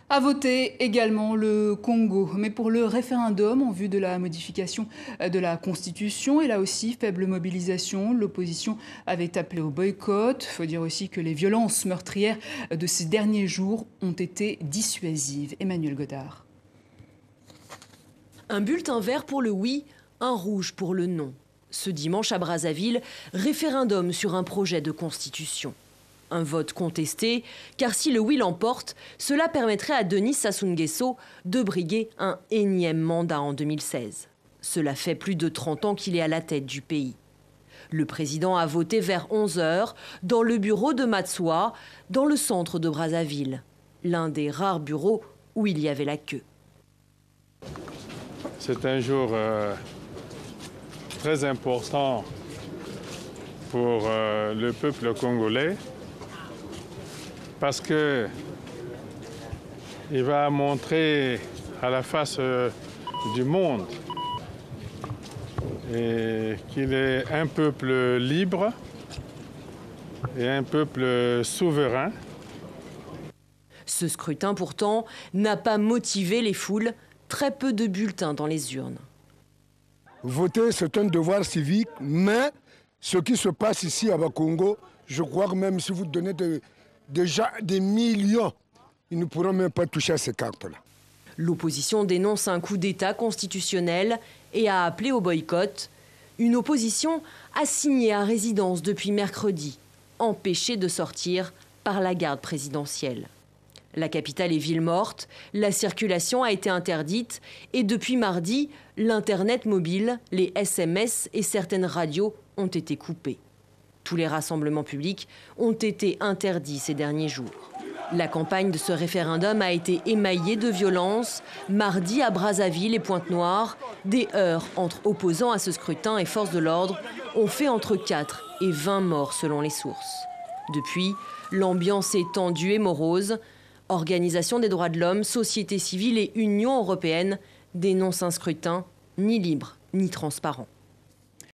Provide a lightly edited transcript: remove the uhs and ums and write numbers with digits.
A voté également le Congo, mais pour le référendum en vue de la modification de la Constitution, et là aussi faible mobilisation, l'opposition avait appelé au boycott. Il faut dire aussi que les violences meurtrières de ces derniers jours ont été dissuasives. Emmanuel Godard. Un bulletin vert pour le oui, un rouge pour le non. Ce dimanche à Brazzaville, référendum sur un projet de constitution. Un vote contesté, car si le oui l'emporte, cela permettrait à Denis Sassou Nguesso de briguer un énième mandat en 2016. Cela fait plus de 30 ans qu'il est à la tête du pays. Le président a voté vers 11 h dans le bureau de Matsoua, dans le centre de Brazzaville, l'un des rares bureaux où il y avait la queue. C'est un jour très important pour le peuple congolais parce que il va montrer à la face du monde et qu'il est un peuple libre et un peuple souverain. Ce scrutin, pourtant, n'a pas motivé les foules. Très peu de bulletins dans les urnes. Voter, c'est un devoir civique, mais ce qui se passe ici à Bakongo, je crois que même si vous donnez déjà des millions, ils ne pourront même pas toucher à ces cartes-là. L'opposition dénonce un coup d'État constitutionnel et a appelé au boycott. Une opposition assignée à résidence depuis mercredi, empêchée de sortir par la garde présidentielle. La capitale est ville morte, la circulation a été interdite et depuis mardi, l'Internet mobile, les SMS et certaines radios ont été coupés. Tous les rassemblements publics ont été interdits ces derniers jours. La campagne de ce référendum a été émaillée de violences. Mardi, à Brazzaville et Pointe-Noire, des heurts entre opposants à ce scrutin et forces de l'ordre ont fait entre 4 et 20 morts selon les sources. Depuis, l'ambiance est tendue et morose. Organisation des droits de l'homme, société civile et Union européenne dénoncent un scrutin ni libre ni transparent.